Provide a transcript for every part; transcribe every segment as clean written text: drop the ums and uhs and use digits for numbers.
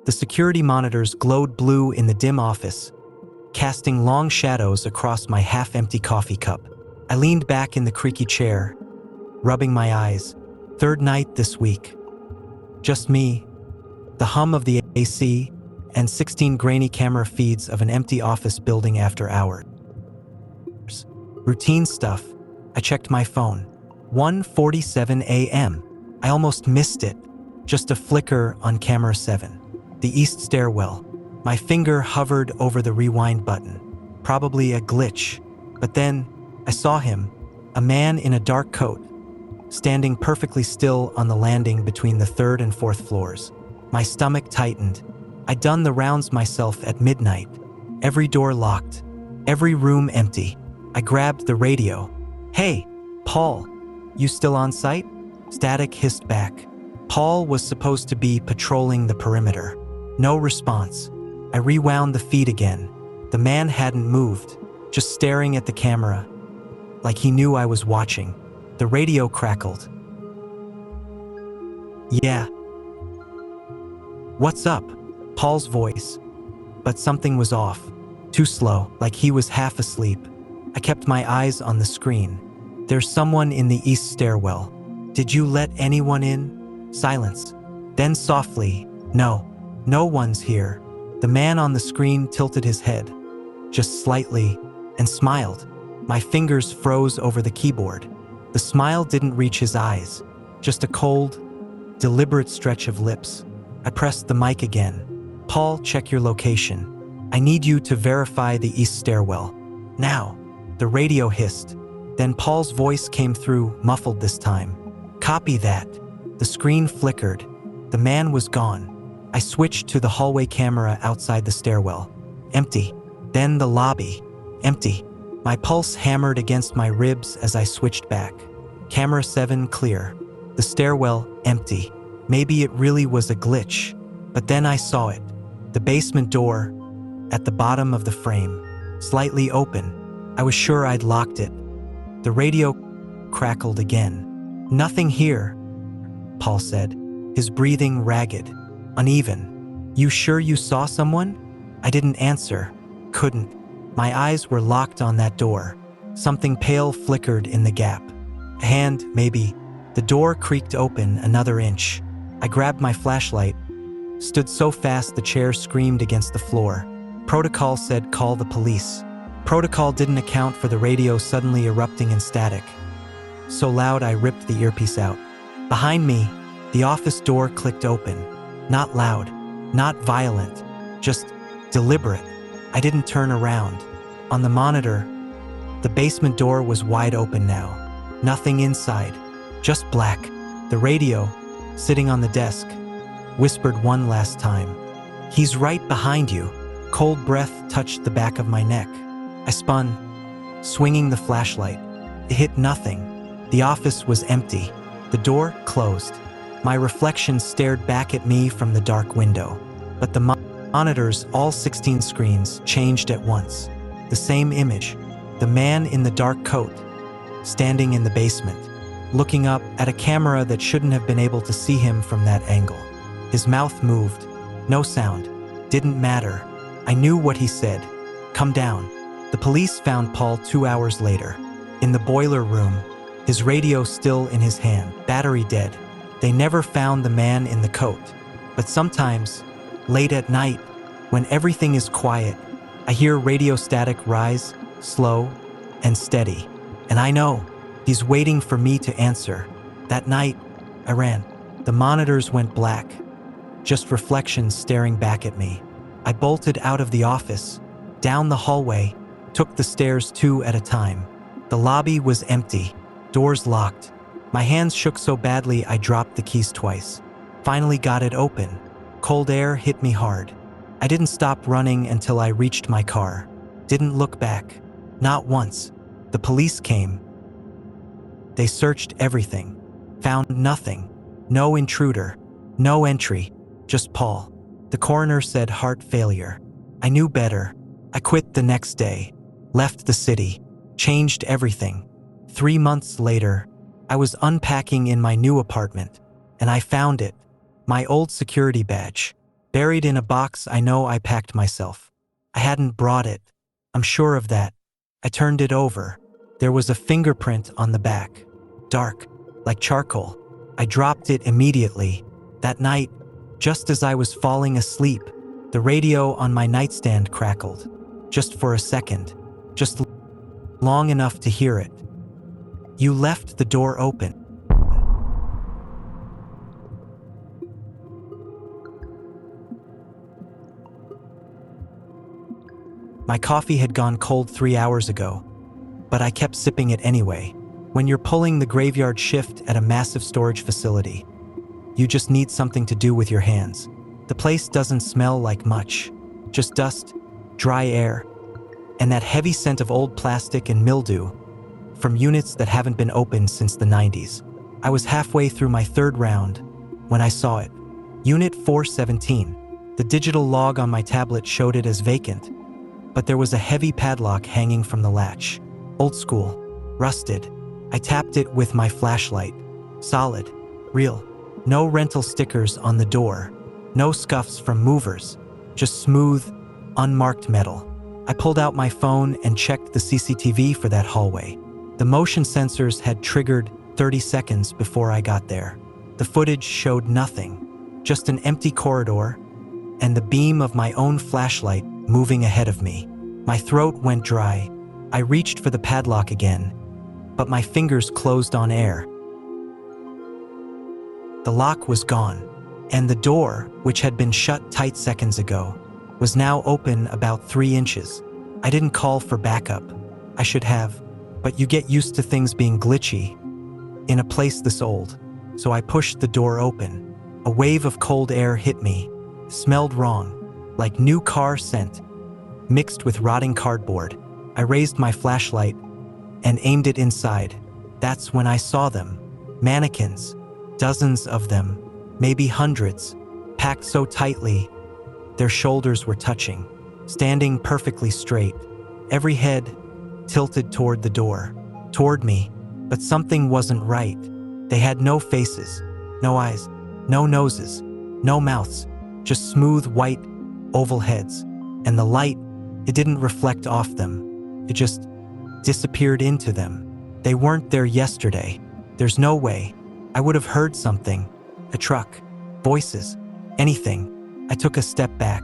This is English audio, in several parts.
The security monitors glowed blue in the dim office, casting long shadows across my half-empty coffee cup. I leaned back in the creaky chair, rubbing my eyes. Third night this week. Just me, the hum of the AC, and 16 grainy camera feeds of an empty office building after hours. Routine stuff. I checked my phone. 1:47 a.m. I almost missed it. Just a flicker on camera 7. The east stairwell. My finger hovered over the rewind button. Probably a glitch. But then, I saw him, a man in a dark coat, standing perfectly still on the landing between the 3rd and 4th floors. My stomach tightened. I'd done the rounds myself at midnight. Every door locked. Every room empty. I grabbed the radio. "Hey, Paul, you still on site?" Static hissed back. Paul was supposed to be patrolling the perimeter. No response. I rewound the feed again. The man hadn't moved, just staring at the camera, like he knew I was watching. The radio crackled. "Yeah." "What's up?" Paul's voice. But something was off. Too slow, like he was half asleep. I kept my eyes on the screen. "There's someone in the east stairwell. Did you let anyone in?" Silence. Then softly, "No, no one's here." The man on the screen tilted his head, just slightly, and smiled. My fingers froze over the keyboard. The smile didn't reach his eyes, just a cold, deliberate stretch of lips. I pressed the mic again. "Paul, check your location. I need you to verify the east stairwell. Now." The radio hissed. Then Paul's voice came through, muffled this time. "Copy that." The screen flickered. The man was gone. I switched to the hallway camera outside the stairwell. Empty. Then the lobby. Empty. My pulse hammered against my ribs as I switched back. Camera 7 clear. The stairwell empty. Maybe it really was a glitch. But then I saw it. The basement door, at the bottom of the frame, slightly open. I was sure I'd locked it. The radio crackled again. "Nothing here," Paul said, his breathing ragged, uneven. "You sure you saw someone?" I didn't answer. Couldn't. My eyes were locked on that door. Something pale flickered in the gap. A hand, maybe. The door creaked open another inch. I grabbed my flashlight, stood so fast the chair screamed against the floor. Protocol said call the police. Protocol didn't account for the radio suddenly erupting in static. So loud I ripped the earpiece out. Behind me, the office door clicked open. Not loud, not violent, just deliberate. I didn't turn around. On the monitor, the basement door was wide open now. Nothing inside, just black. The radio, sitting on the desk, whispered one last time. "He's right behind you." Cold breath touched the back of my neck. I spun, swinging the flashlight. It hit nothing. The office was empty. The door closed. My reflection stared back at me from the dark window. But the monitors, all 16 screens, changed at once. The same image. The man in the dark coat, standing in the basement, looking up at a camera that shouldn't have been able to see him from that angle. His mouth moved. No sound. Didn't matter. I knew what he said. "Come down." The police found Paul 2 hours later. In the boiler room, his radio still in his hand, battery dead. They never found the man in the coat. But sometimes, late at night, when everything is quiet, I hear radio static rise, slow and steady. And I know, he's waiting for me to answer. That night, I ran. The monitors went black, just reflections staring back at me. I bolted out of the office, down the hallway, took the stairs 2 at a time. The lobby was empty, doors locked. My hands shook so badly I dropped the keys twice. Finally got it open. Cold air hit me hard. I didn't stop running until I reached my car. Didn't look back. Not once. The police came. They searched everything. Found nothing. No intruder. No entry. Just Paul. The coroner said heart failure. I knew better. I quit the next day. Left the city. Changed everything. 3 months later, I was unpacking in my new apartment, and I found it. My old security badge. Buried in a box I know I packed myself. I hadn't brought it. I'm sure of that. I turned it over. There was a fingerprint on the back. Dark, like charcoal. I dropped it immediately. That night, just as I was falling asleep, the radio on my nightstand crackled. Just for a second. Just long enough to hear it. You left the door open. My coffee had gone cold 3 hours ago, but I kept sipping it anyway. When you're pulling the graveyard shift at a massive storage facility, you just need something to do with your hands. The place doesn't smell like much, just dust, dry air, and that heavy scent of old plastic and mildew from units that haven't been opened since the 90s. I was halfway through my third round when I saw it. Unit 417. The digital log on my tablet showed it as vacant, but there was a heavy padlock hanging from the latch. Old school, rusted. I tapped it with my flashlight. Solid, real. No rental stickers on the door. No scuffs from movers. Just smooth, unmarked metal. I pulled out my phone and checked the CCTV for that hallway. The motion sensors had triggered 30 seconds before I got there. The footage showed nothing, just an empty corridor and the beam of my own flashlight moving ahead of me. My throat went dry. I reached for the padlock again, but my fingers closed on air. The lock was gone, and the door, which had been shut tight seconds ago, was now open about 3 inches. I didn't call for backup. I should have, but you get used to things being glitchy in a place this old, so I pushed the door open. A wave of cold air hit me. Smelled wrong, like new car scent, mixed with rotting cardboard. I raised my flashlight and aimed it inside. That's when I saw them. Mannequins, dozens of them, maybe hundreds, packed so tightly their shoulders were touching, standing perfectly straight, every head tilted toward the door, toward me. But something wasn't right. They had no faces, no eyes, no noses, no mouths, just smooth white oval heads. And the light, it didn't reflect off them. It just disappeared into them. They weren't there yesterday. There's no way. I would have heard something. A truck, voices, anything. I took a step back.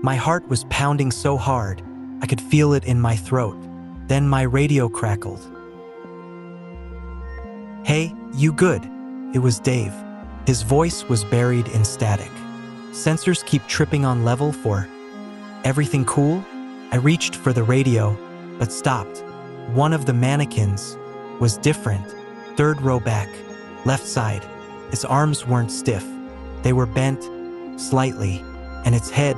My heart was pounding so hard, I could feel it in my throat. Then my radio crackled. "Hey, you good?" It was Dave. His voice was buried in static. Sensors keep tripping on level 4. Everything cool? I reached for the radio, but stopped. One of the mannequins was different. 3rd row back, left side. Its arms weren't stiff. They were bent, slightly, and its head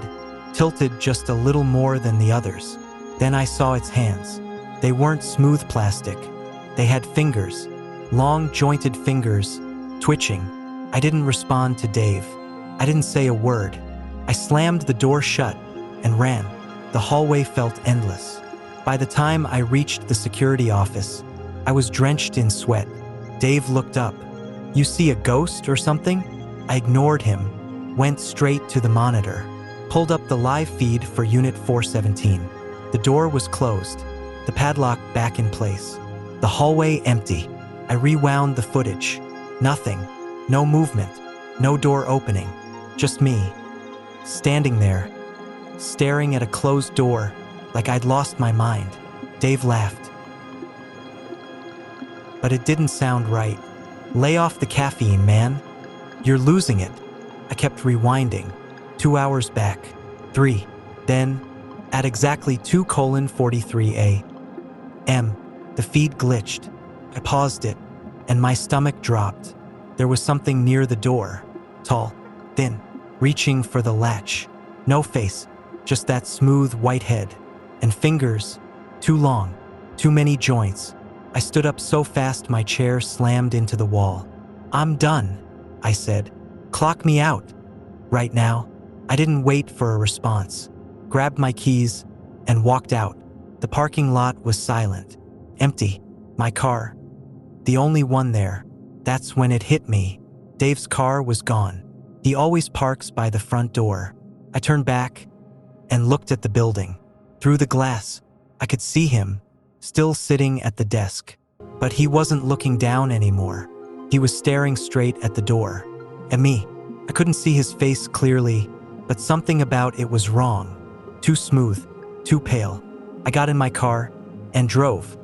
tilted just a little more than the others. Then I saw its hands. They weren't smooth plastic. They had fingers, long jointed fingers, twitching. I didn't respond to Dave. I didn't say a word. I slammed the door shut and ran. The hallway felt endless. By the time I reached the security office, I was drenched in sweat. Dave looked up. "You see a ghost or something?" I ignored him, went straight to the monitor, pulled up the live feed for Unit 417. The door was closed, the padlock back in place, the hallway empty. I rewound the footage. Nothing, no movement, no door opening, just me, standing there, staring at a closed door like I'd lost my mind. Dave laughed. But it didn't sound right. "Lay off the caffeine, man. You're losing it." I kept rewinding. 2 hours back, 3. Then, at exactly 2:43 a.m., the feed glitched. I paused it, and my stomach dropped. There was something near the door, tall, thin, reaching for the latch. No face, just that smooth white head. And fingers, too long, too many joints. I stood up so fast my chair slammed into the wall. "I'm done," I said. "Clock me out. Right now." I didn't wait for a response. Grabbed my keys and walked out. The parking lot was silent, empty. My car, the only one there. That's when it hit me. Dave's car was gone. He always parks by the front door. I turned back and looked at the building. Through the glass, I could see him, still sitting at the desk. But he wasn't looking down anymore. He was staring straight at the door. At me. I couldn't see his face clearly, but something about it was wrong. Too smooth, too pale. I got in my car and drove.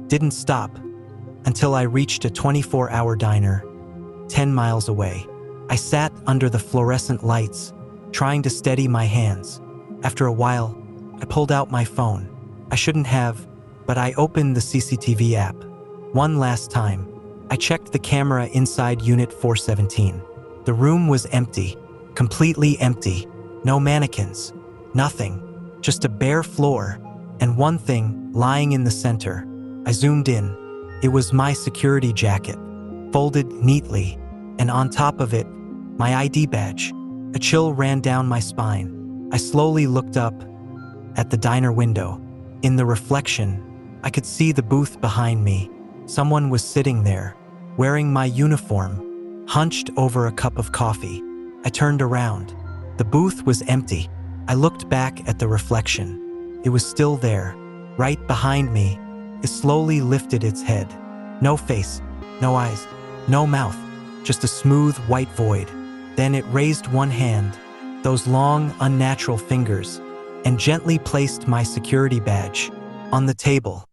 Didn't stop until I reached a 24-hour diner 10 miles away. I sat under the fluorescent lights, trying to steady my hands. After a while, I pulled out my phone. I shouldn't have, but I opened the CCTV app. One last time, I checked the camera inside Unit 417. The room was empty, completely empty. No mannequins, nothing, just a bare floor, and one thing lying in the center. I zoomed in. It was my security jacket, folded neatly, and on top of it, my ID badge. A chill ran down my spine. I slowly looked up at the diner window. In the reflection, I could see the booth behind me. Someone was sitting there, wearing my uniform, hunched over a cup of coffee. I turned around. The booth was empty. I looked back at the reflection. It was still there, right behind me. It slowly lifted its head. No face, no eyes, no mouth, just a smooth white void. Then it raised one hand, those long, unnatural fingers, and gently placed my security badge on the table.